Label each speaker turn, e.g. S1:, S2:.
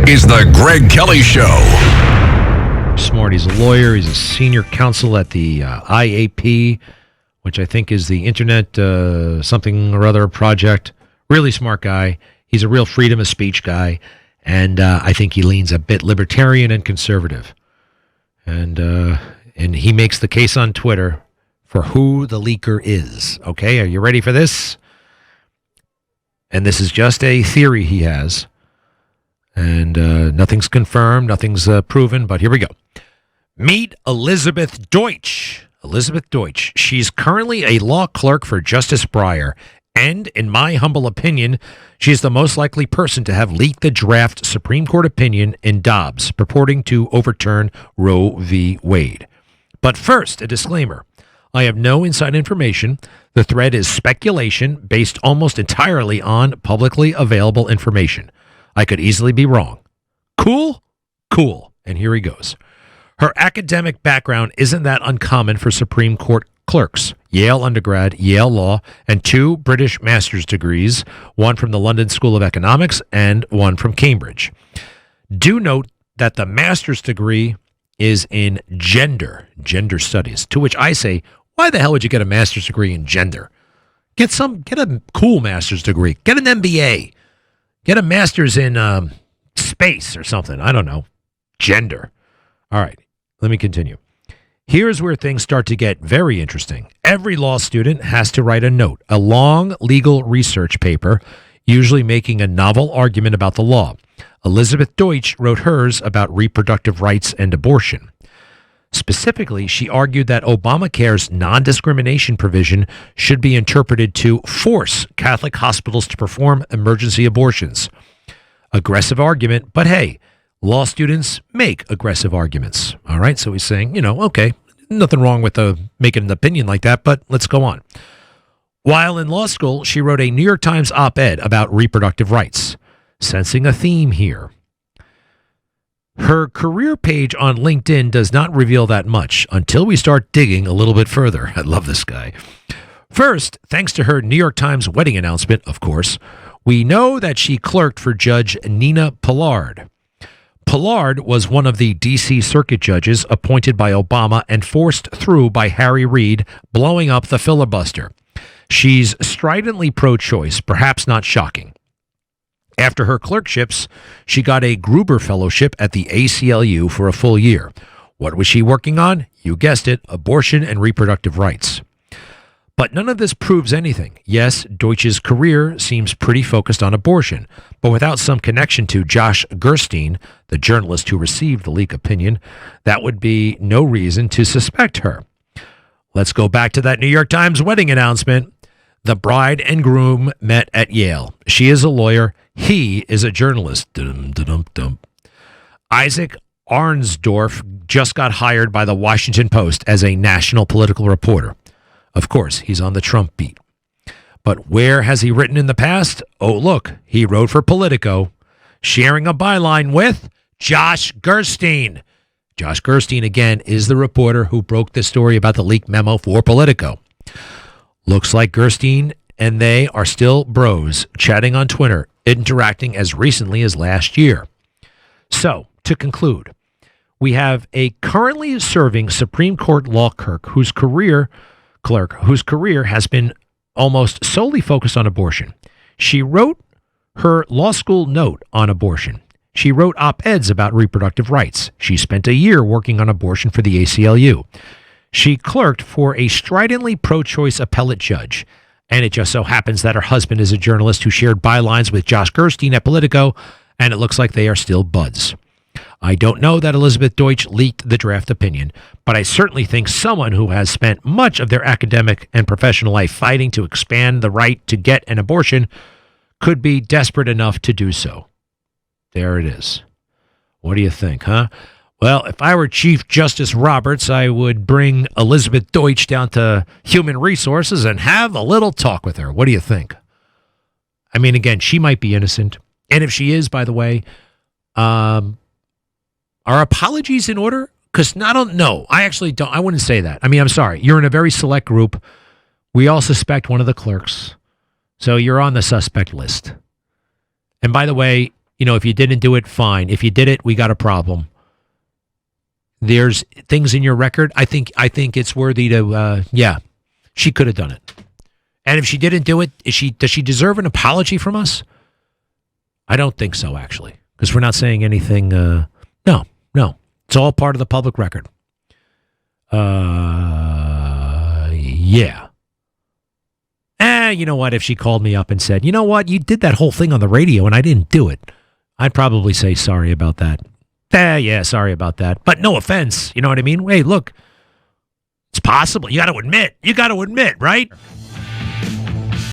S1: is the Greg Kelly Show.
S2: Smart. He's a lawyer. He's a senior counsel at the IAP, which I think is the Internet something or other project. Really smart guy. He's a real freedom of speech guy, and I think he leans a bit libertarian and conservative. And he makes the case on Twitter for who the leaker is. Okay, are you ready for this? And this is just a theory he has. And nothing's confirmed, nothing's proven, but here we go. Meet Elizabeth Deutsch. Elizabeth Deutsch. She's currently a law clerk for Justice Breyer, and in my humble opinion, she's the most likely person to have leaked the draft Supreme Court opinion in Dobbs, purporting to overturn Roe v. Wade. But first, a disclaimer. I have no inside information. The thread is speculation based almost entirely on publicly available information. I could easily be wrong. Cool? Cool. And here he goes. Her academic background isn't that uncommon for Supreme Court clerks. Yale undergrad, Yale Law, and 2 British master's degrees, one from the London School of Economics and one from Cambridge. Do note that the master's degree is in gender studies, to which I say, why the hell would you get a master's degree in gender? Get a cool master's degree. Get an MBA. Get a master's in space or something. I don't know. Gender. All right, let me continue. Here's where things start to get very interesting. Every law student has to write a note, a long legal research paper, usually making a novel argument about the law. Elizabeth Deutsch wrote hers about reproductive rights and abortion. Specifically, she argued that Obamacare's non-discrimination provision should be interpreted to force Catholic hospitals to perform emergency abortions. Aggressive argument, but hey, law students make aggressive arguments. All right, so he's saying, okay, nothing wrong with making an opinion like that, but let's go on. While in law school, she wrote a New York Times op-ed about reproductive rights, sensing a theme here. Her career page on LinkedIn does not reveal that much until we start digging a little bit further. I love this guy. First, thanks to her New York Times wedding announcement, of course, we know that she clerked for Judge Nina Pillard. Pillard was one of the D.C. Circuit judges appointed by Obama and forced through by Harry Reid, blowing up the filibuster. She's stridently pro-choice, perhaps not shocking. After her clerkships, she got a Gruber Fellowship at the ACLU for a full year. What was she working on? You guessed it, abortion and reproductive rights. But none of this proves anything. Yes, Deutsch's career seems pretty focused on abortion, but without some connection to Josh Gerstein, the journalist who received the leak opinion, that would be no reason to suspect her. Let's go back to that New York Times wedding announcement. The bride and groom met at Yale. She is a lawyer. He is a journalist. Dum-dum-dum-dum. Isaac Arnsdorf just got hired by the Washington Post as a national political reporter. Of course, he's on the Trump beat. But where has he written in the past? Oh, look, he wrote for Politico, sharing a byline with Josh Gerstein. Josh Gerstein, again, is the reporter who broke the story about the leaked memo for Politico. Looks like Gerstein and they are still bros, chatting on Twitter, interacting as recently as last year. So, to conclude, we have a currently serving Supreme Court law clerk whose career has been almost solely focused on abortion. She wrote her law school note on abortion. She wrote op-eds about reproductive rights. She spent a year working on abortion for the ACLU. She clerked for a stridently pro-choice appellate judge. And it just so happens that her husband is a journalist who shared bylines with Josh Gerstein at Politico, and it looks like they are still buds. I don't know that Elizabeth Deutsch leaked the draft opinion, but I certainly think someone who has spent much of their academic and professional life fighting to expand the right to get an abortion could be desperate enough to do so. There it is. What do you think, huh? Well, if I were Chief Justice Roberts, I would bring Elizabeth Deutsch down to Human Resources and have a little talk with her. What do you think? I mean, again, she might be innocent. And if she is, by the way, are apologies in order? Because I don't know. I actually don't. I wouldn't say that. I mean, I'm sorry. You're in a very select group. We all suspect one of the clerks. So you're on the suspect list. And by the way, if you didn't do it, fine. If you did it, we got a problem. There's things in your record. I think it's worthy to, she could have done it. And if she didn't do it, does she deserve an apology from us? I don't think so, actually, because we're not saying anything. No. It's all part of the public record. Yeah. You know what? If she called me up and said, you know what? You did that whole thing on the radio and I didn't do it, I'd probably say sorry about that. Yeah, sorry about that. But no offense. You know what I mean? Hey, look, it's possible. You got to admit, right?